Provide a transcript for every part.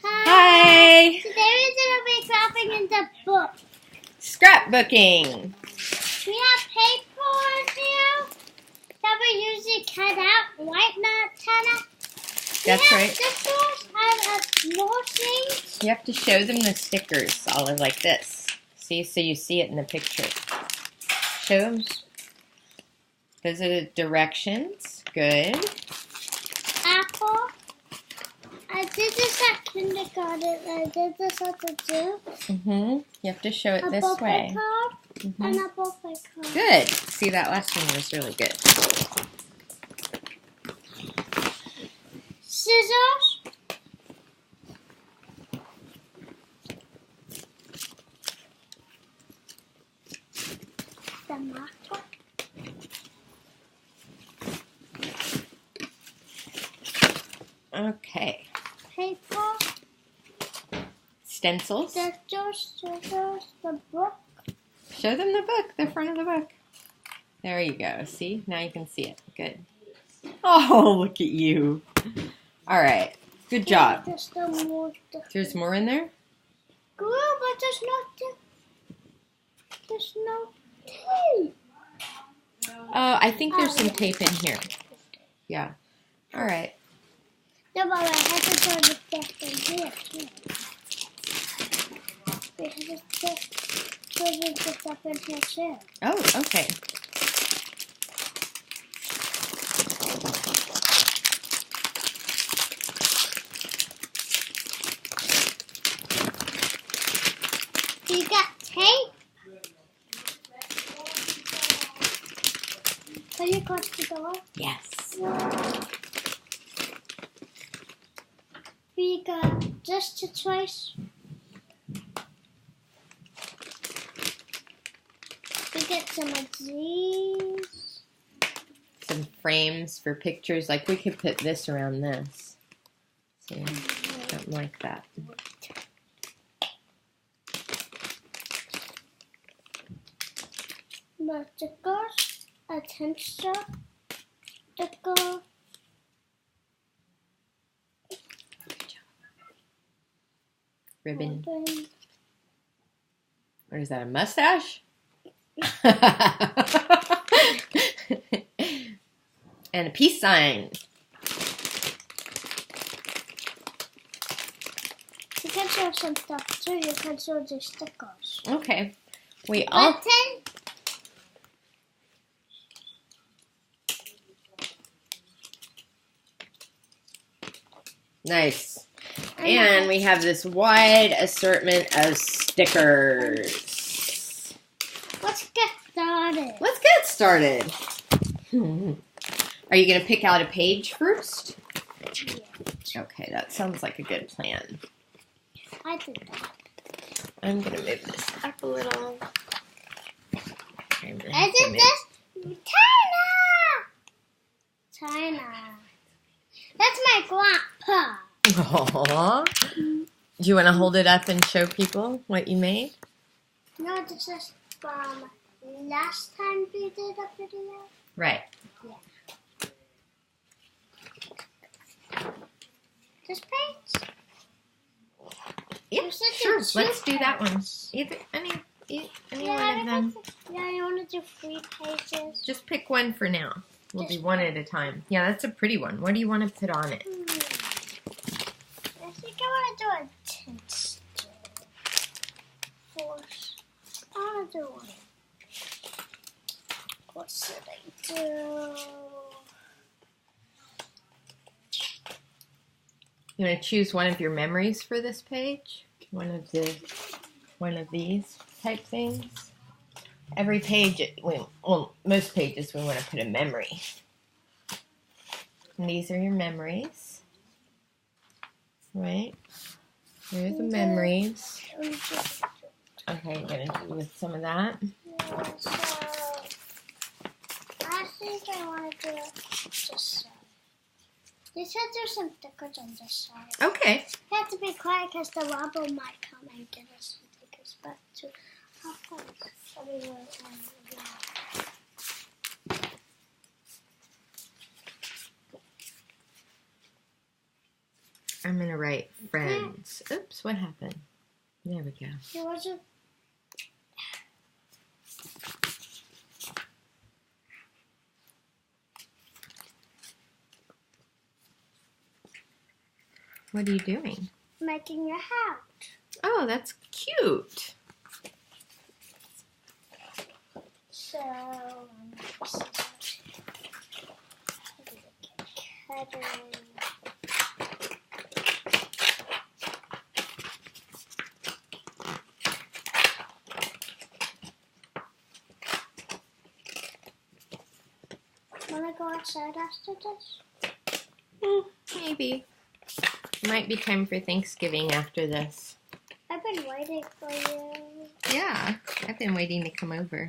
Hi! Today we're going to be scrapping in the book. Scrapbooking. We have paper here that we usually cut out, white cut. That's right. Stickers and more things. You have to show them the stickers, Olive, like this. See, so you see it in the picture. Show them. Those are the directions. Good. Apple. I did this at kindergarten. I did this at the zoo. You have to show it this way. Card and a birthday card. Good. See, that last one was really good. Scissors. The marker. Okay. Paper. Stencils. Scissors, the book. Show them the book, the front of the book. There you go. See? Now you can see it. Good. Oh, look at you. All right. Good job. There's more in there? Good, but there's no tape. Oh, I think there's some tape in here. Yeah. All right. No, but I have to put the stuff in here too. We have to put the stuff in here too. Oh, okay. You got tape? Can you close the door? Yes. We got just a choice. We get some of these. Some frames for pictures. Like we could put this around this. See? Something like that. The stickers, a tinsel, sticker. Ribbon. What is that, a mustache? And a peace sign. You can show some stuff too. You can show the stickers. Okay. We all... Button. Nice. And we have this wide assortment of stickers. Let's get started. Let's get started. Are you going to pick out a page first? Yeah. Okay, that sounds like a good plan. I did that. I'm going to move this up a little. I did this. China. That's my grandpa. Aww. Do you want to hold it up and show people what you made? No, this is from last time we did a video. Right. Yeah. This page? Yep, sure. Let's do that one. Any one of them. Yeah, you want to do 3 pages? Just pick one for now. We'll do one at a time. Yeah, that's a pretty one. What do you want to put on it? I think I want to do a tinsel. Force. I want to do one. What should I do? You want to choose one of your memories for this page? One of these type things? Every page, well, most pages we want to put a memory. And these are your memories. Right? Here are the memories. Okay, you're going to do with some of that. Yeah, so I think I want to do just you said there's some stickers on this side. Okay. You have to be quiet because the robber might come and get us some stickers back to our house. I'm gonna write friends. Oops, what happened? There we go. There was a What are you doing? making a hat. Oh, that's cute. So cutting. Wanna go outside after this? Maybe. Might be time for Thanksgiving after this. I've been waiting for you. Yeah, I've been waiting to come over.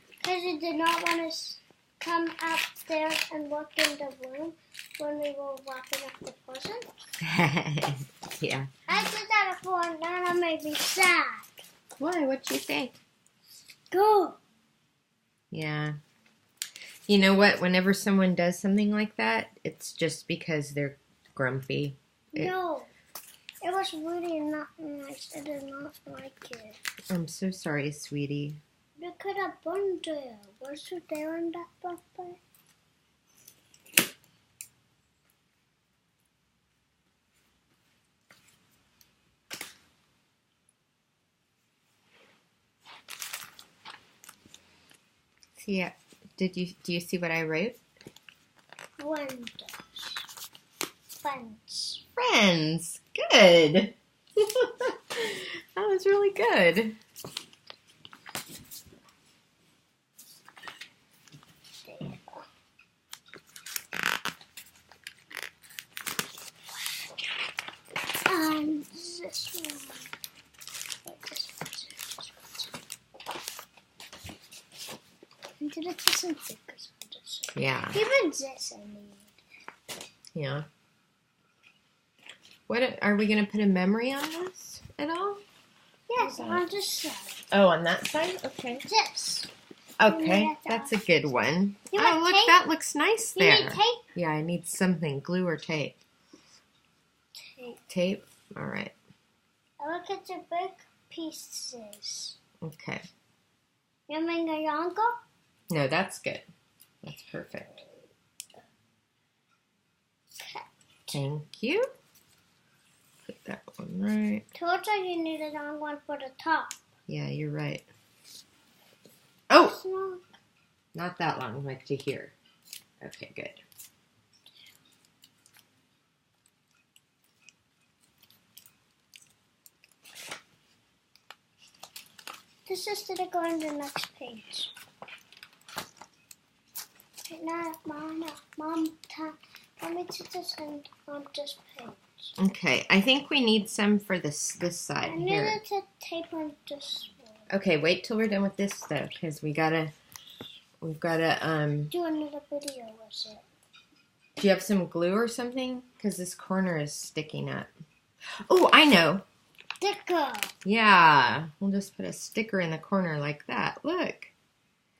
Because you did not want to come upstairs and look in the room when we were wrapping up the present. Yeah. I did that before and now that made me sad. Why? What'd you say? Go. Yeah. You know what? Whenever someone does something like that, it's just because they're grumpy. No. It was really not nice. I did not like it. I'm so sorry, sweetie. Look at that bun there. Was you there in that birthday? See, yeah. Do you see what I wrote? Windows. Fence. Friends. Good. That was really good. There. And this one. And did it just some stickers on this? Yeah. Even this I need. Yeah. What are we gonna put a memory on this at all? Yes, on this side. Oh, on that side? Okay. This. Okay, that's a good one. You Oh, want look, tape? that looks nice You there. need tape? Yeah, I need something, glue or tape. Tape. Tape? All right. Look at the big pieces. Okay. You mean a yanko? No, that's good. That's perfect. Okay. Thank you. Put that one right. Told you you need a long one for the top. Yeah, you're right. Oh, It's not. not that long, like to here. Okay, good. This is to go on the next page. Right now, Mom, let me to just end on this page. Okay, I think we need some for this I side here. needed to tape on this one. Okay, wait till we're done with this though, because we've gotta Do another video with it. do you have some glue or something? Because this corner is sticking up. Oh, I know. Sticker. Yeah, we'll just put a sticker in the corner like that. Look,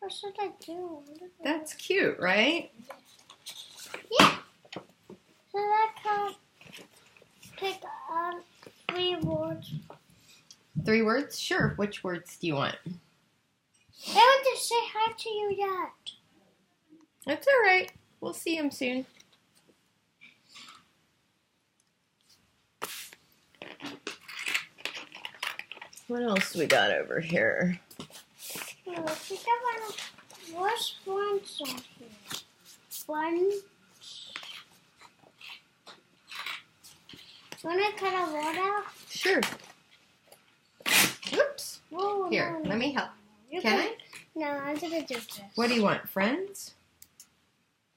What should I do? that's cute, right? Yeah. So I can pick 3 words. 3 words? Sure. Which words do you want? I want to say hi to you yet. That's all right. We'll see him soon. What else we got over here? What's ones on here? One. Want to cut a word out? Sure. Whoops. Whoa, Here, no, let me help. You Can I? No, I'm gonna do this. What do you want? Friends?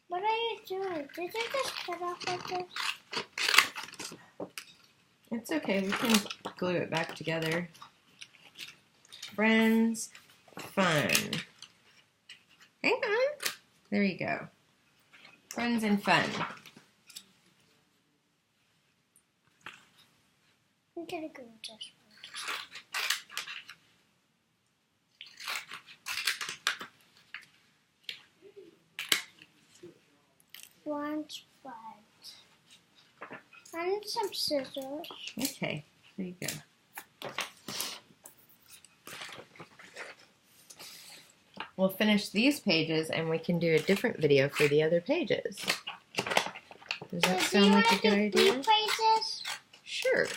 What are you doing? Did you just cut off like this? It's okay. We can glue it back together. Friends, fun. Hang on. There you go. Friends and fun. I'm gonna go with this one. One's friends. I need some scissors. Okay, there you go. We'll finish these pages and we can do a different video for the other pages. Does that sound like a good idea? Do pages? Sure.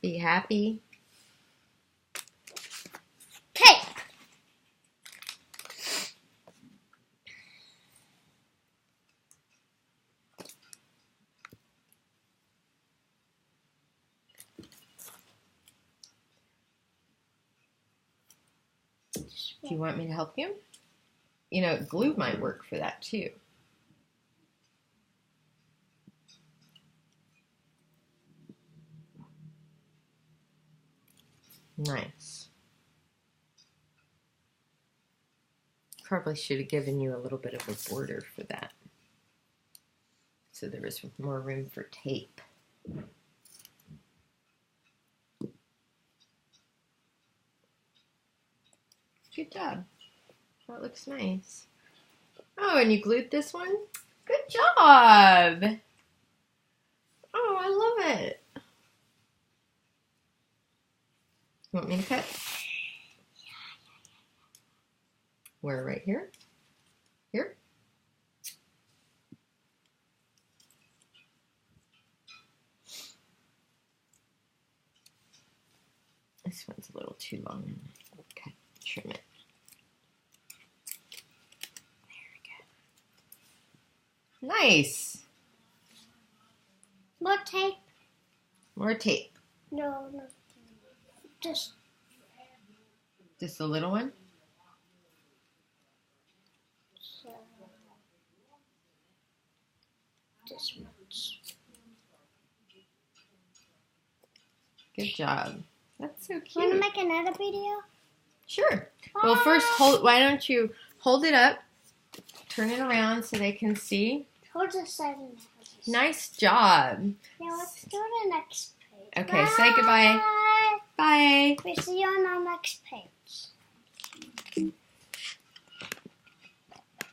Be happy. Tape. Do you want me to help you? You know, glue might work for that too. Nice. Probably should have given you a little bit of a border for that, so there was more room for tape. Good job. That looks nice. Oh, and you glued this one? Good job! Oh, I love it. You want me to cut? Where, right here? Here? This one's a little too long. Okay, trim it. There we go. Nice! More tape? More tape. No. Just a little one? this much. Good job. That's so Want cute. to make another video? Sure. Well, first, why don't you hold it up, turn it around so they can see. Hold this side and hold this side. Nice job. Now let's do the next page. Okay, say goodbye. Bye. Bye. We see you on our next page.